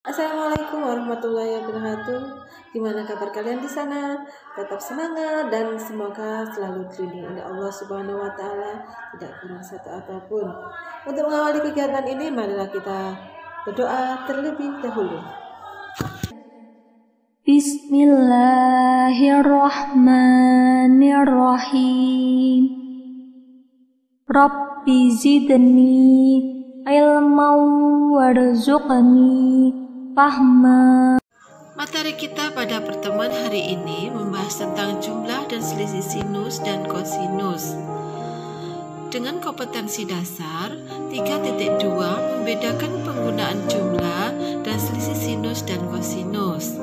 Assalamualaikum warahmatullahi wabarakatuh. Gimana kabar kalian di sana? Tetap semangat dan semoga selalu dilindungi oleh Allah Subhanahu wa taala, tidak kurang satu apapun. Untuk mengawali kegiatan ini, marilah kita berdoa terlebih dahulu. Bismillahirrahmanirrahim. Rabbi zidni ilman warzuqni fahma. Materi kita pada pertemuan hari ini membahas tentang jumlah dan selisih sinus dan kosinus. Dengan kompetensi dasar 3.2 membedakan penggunaan jumlah dan selisih sinus dan kosinus.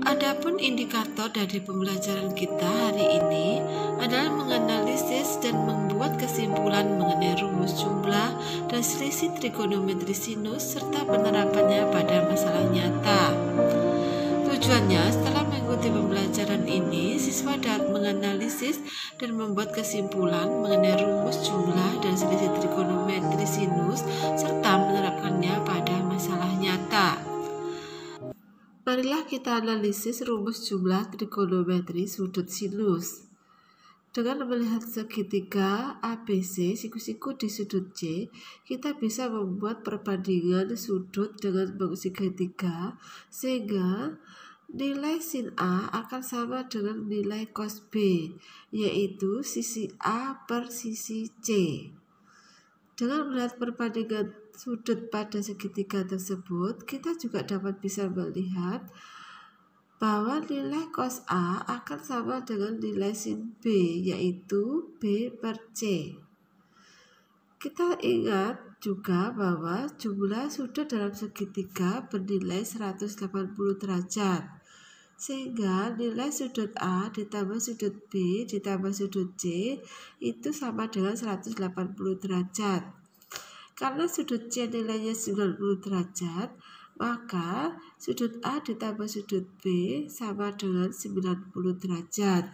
Adapun indikator dari pembelajaran kita hari ini adalah menganalisis dan membuat kesimpulan mengenai rumus jumlah dan selisih trigonometri sinus serta penerapannya pada masalah nyata. Tujuannya, setelah mengikuti pembelajaran ini, siswa dapat menganalisis dan membuat kesimpulan mengenai rumus jumlah dan selisih trigonometri sinus serta menerapkannya pada masalah nyata. Marilah kita analisis rumus jumlah trigonometri sudut sinus. Dengan melihat segitiga ABC siku-siku di sudut C, kita bisa membuat perbandingan sudut dengan segitiga sehingga nilai sin A akan sama dengan nilai cos B, yaitu sisi A per sisi C. Dengan melihat perbandingan sudut pada segitiga tersebut, kita juga dapat bisa melihat bahwa nilai cos A akan sama dengan nilai sin B, yaitu B per C. Kita ingat juga bahwa jumlah sudut dalam segitiga bernilai 180 derajat, sehingga nilai sudut A ditambah sudut B ditambah sudut C itu sama dengan 180 derajat. Karena sudut C nilainya 90 derajat, maka sudut A ditambah sudut B sama dengan 90 derajat.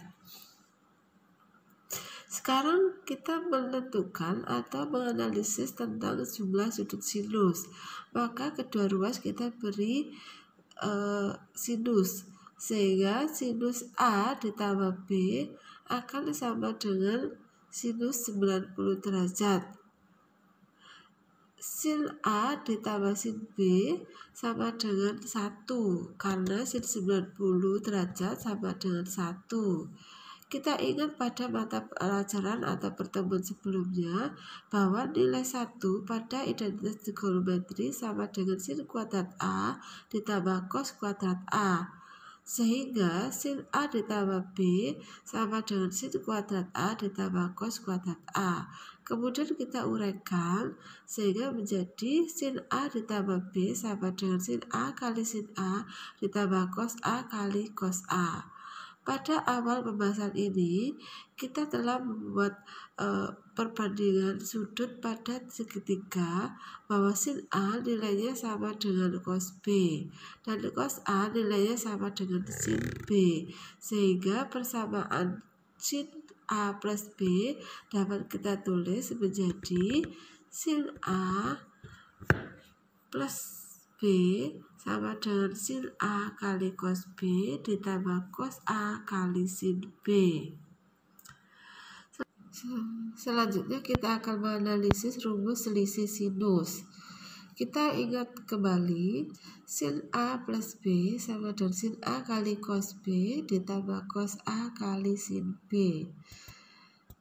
Sekarang kita menentukan atau menganalisis tentang jumlah sudut sinus. Maka kedua ruas kita beri sinus, sehingga sinus A ditambah B akan sama dengan sinus 90 derajat. Sin A ditambah sin B sama dengan 1, karena sin 90 derajat sama dengan 1. Kita ingat pada mata pelajaran atau pertemuan sebelumnya bahwa nilai 1 pada identitas trigonometri sama dengan sin kuadrat A ditambah cos kuadrat A, sehingga sin A ditambah B sama dengan sin kuadrat A ditambah cos kuadrat A. Kemudian kita uraikan sehingga menjadi sin A ditambah B sama dengan sin A kali sin A ditambah cos A kali cos A. Pada awal pembahasan ini, kita telah membuat perbandingan sudut pada segitiga bahwa sin A nilainya sama dengan cos B dan cos A nilainya sama dengan sin B, sehingga persamaan sin A plus B dapat kita tulis menjadi sin A plus B sama dengan sin A kali cos B ditambah cos A kali sin B. Selanjutnya kita akan menganalisis rumus selisih sinus. Kita ingat kembali, sin A plus B sama dengan sin A kali cos B ditambah cos A kali sin B.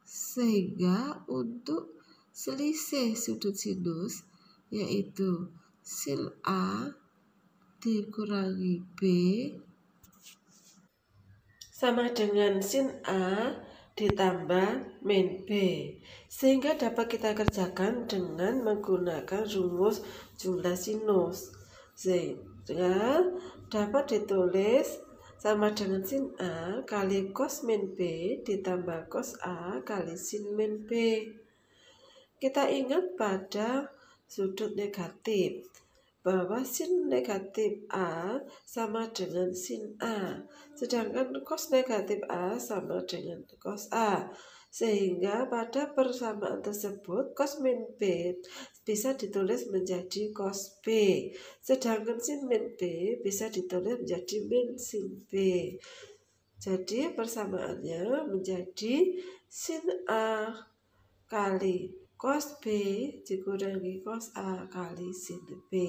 Sehingga untuk selisih sudut sinus, yaitu sin A dikurangi B sama dengan sin A ditambah min B, sehingga dapat kita kerjakan dengan menggunakan rumus jumlah sinus, sehingga dapat ditulis sama dengan sin A kali cos min B ditambah cos A kali sin min B. Kita ingat pada sudut negatif bahwa sin negatif A sama dengan sin A, sedangkan cos negatif A sama dengan cos A, sehingga pada persamaan tersebut cos min B bisa ditulis menjadi cos B. Sedangkan sin min B bisa ditulis menjadi min sin B. Jadi persamaannya menjadi sin A kali cos B dikurangi cos A kali sin B.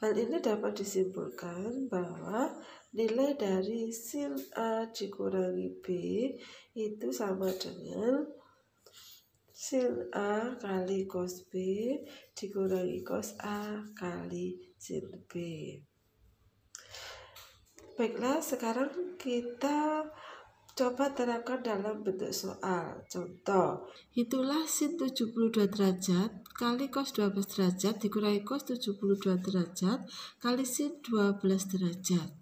Hal ini dapat disimpulkan bahwa nilai dari sin A dikurangi B itu sama dengan sin A kali cos B dikurangi cos A kali sin B. Baiklah, sekarang kita coba terapkan dalam bentuk soal. Contoh, hitunglah sin 72 derajat kali cos 12 derajat dikurangi cos 72 derajat kali sin 12 derajat.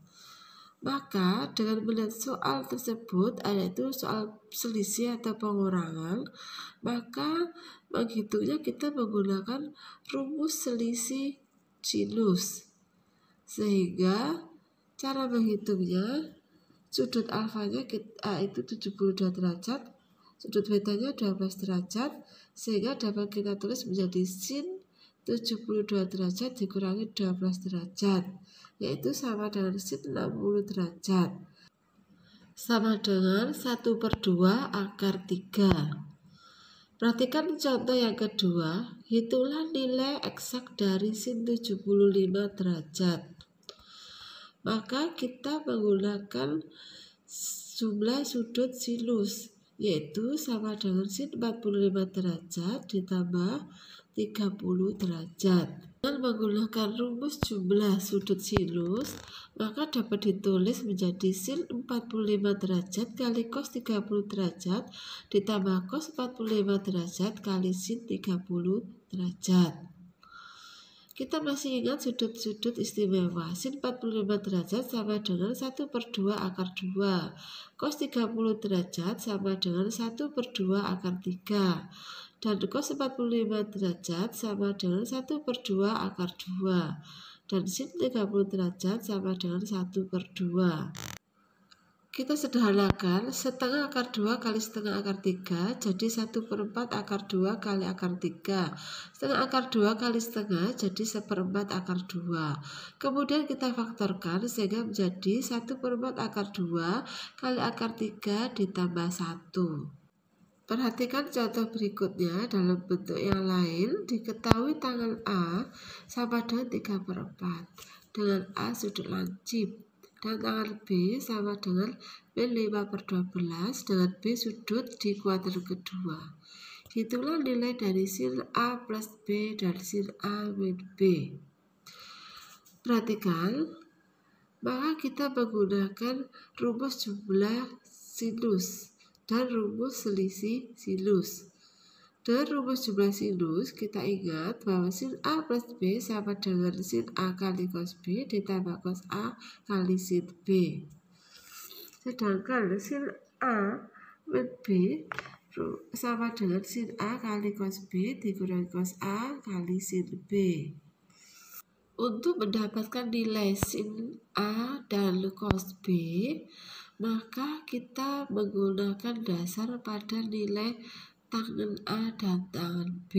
Maka dengan melihat soal tersebut, yaitu soal selisih atau pengurangan, maka menghitungnya kita menggunakan rumus selisih sinus. Sehingga cara menghitungnya, sudut alfanya itu 72 derajat, sudut betanya 12 derajat, sehingga dapat kita tulis menjadi sin 72 derajat dikurangi 12 derajat, yaitu sama dengan sin 60 derajat, sama dengan 1/2 akar 3. Perhatikan contoh yang kedua, hitunglah nilai eksak dari sin 75 derajat. Maka kita menggunakan jumlah sudut sinus, yaitu sama dengan sin 45 derajat ditambah 30 derajat. Dengan menggunakan rumus jumlah sudut sinus, maka dapat ditulis menjadi sin 45 derajat kali cos 30 derajat ditambah cos 45 derajat kali sin 30 derajat. Kita masih ingat sudut-sudut istimewa. Sin 45 derajat sama dengan 1/2 akar 2. Cos 30 derajat sama dengan 1/2 akar 3. Dan cos 45 derajat sama dengan 1/2 akar 2. Dan sin 30 derajat sama dengan 1/2. Kita sederhanakan, setengah akar 2 kali setengah akar 3 jadi 1/4 akar 2 kali akar 3. Setengah akar 2 kali setengah jadi 1/4 akar 2. Kemudian kita faktorkan sehingga menjadi 1/4 akar 2 kali akar 3 ditambah 1. Perhatikan contoh berikutnya dalam bentuk yang lain. Diketahui tangan A sama dengan 3/4 dengan A sudut lancip. Dan tangan B sama dengan min 5/12 dengan B sudut di kuadran kedua. Hitunglah nilai dari sin A plus B dan sin A min B. Perhatikan, maka kita menggunakan rumus jumlah sinus dan rumus selisih sinus. Dengan rumus jumlah sinus, kita ingat bahwa sin A plus B sama dengan sin A kali cos B ditambah cos A kali sin B. Sedangkan sin A min B sama dengan sin A kali cos B dikurangi cos A kali sin B. Untuk mendapatkan nilai sin A dan cos B, maka kita menggunakan dasar pada nilai tangan A dan tangan B,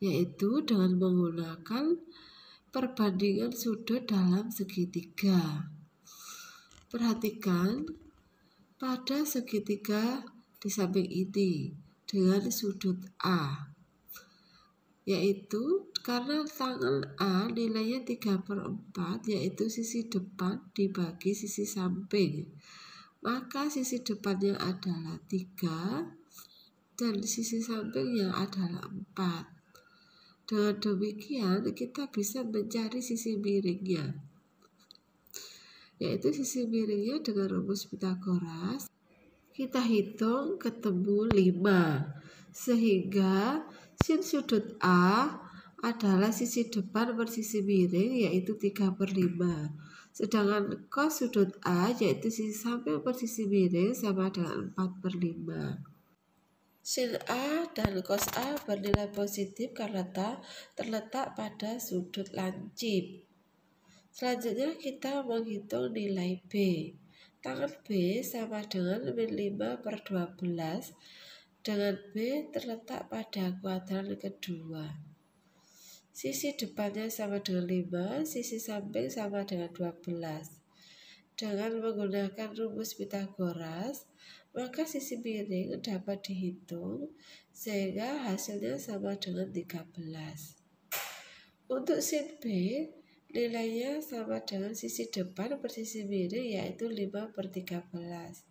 yaitu dengan menggunakan perbandingan sudut dalam segitiga. Perhatikan pada segitiga di samping ini dengan sudut A, yaitu karena tangan A nilainya 3/4, yaitu sisi depan dibagi sisi samping, maka sisi depannya adalah 3 dan sisi sampingnya adalah 4. Dengan demikian kita bisa mencari sisi miringnya, yaitu sisi miringnya dengan rumus Pythagoras kita hitung ketemu 5, sehingga sin sudut A adalah sisi depan per sisi miring, yaitu 3/5. Sedangkan cos sudut A yaitu sisi samping per sisi miring sama dengan 4/5. Sin A dan cos A bernilai positif karena terletak pada sudut lancip. Selanjutnya kita menghitung nilai B. Tangan B sama dengan min 5/12 dengan B terletak pada kuadran kedua. Sisi depannya sama dengan 5, sisi samping sama dengan 12. Dengan menggunakan rumus Pythagoras, maka sisi miring dapat dihitung sehingga hasilnya sama dengan 13. Untuk sin B, nilainya sama dengan sisi depan per sisi miring yaitu 5/13.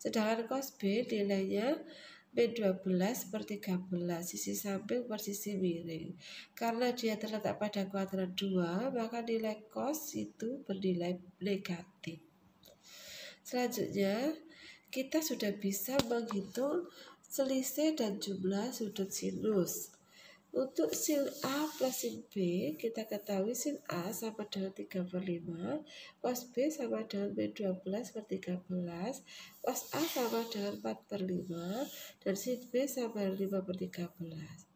Sedangkan cos B nilainya B12 per 13, sisi samping per sisi miring. Karena dia terletak pada kuadran 2, maka nilai cos itu bernilai negatif. Selanjutnya, kita sudah bisa menghitung selisih dan jumlah sudut sinus. Untuk sin A plus sin B, kita ketahui sin A sama dengan 3/5, cos B sama dengan B12 per 13, cos A sama dengan 4/5, dan sin B sama dengan 5/13.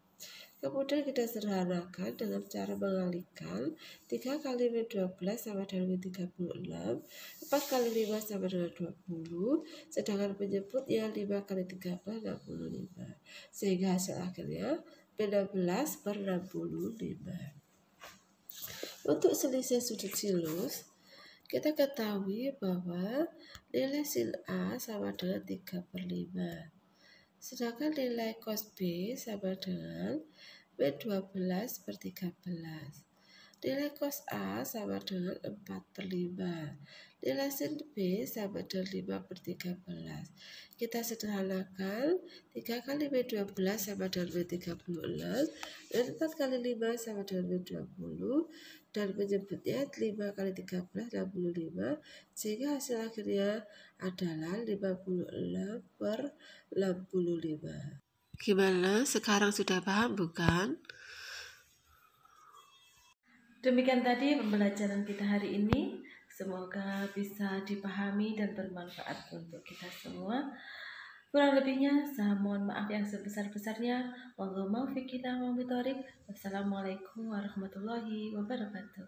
Kemudian kita sederhanakan dengan cara mengalihkan. 3 kali B12 sama dengan B36, 4 kali 5 sama dengan 20, sedangkan penyebutnya 5 kali 13, 65. Sehingga hasil akhirnya B16/65. Untuk selisih sudut sinus, kita ketahui bahwa nilai sin A sama dengan 3/5. Sedangkan nilai cos B sama dengan B12 per 13. Nilai cos A sama dengan 4/5. Nilai sin B sama dengan 5/13. Kita sederhanakan, 3 kali B12 sama dengan B36, dan 4 kali 5 sama dengan B20, dan menyebutnya 5 kali 13, 65, sehingga hasil akhirnya adalah 56/65. Gimana? Sekarang sudah paham bukan? Demikian tadi pembelajaran kita hari ini. Semoga bisa dipahami dan bermanfaat untuk kita semua. Kurang lebihnya, saya mohon maaf yang sebesar-besarnya. Wassalamualaikum warahmatullahi wabarakatuh.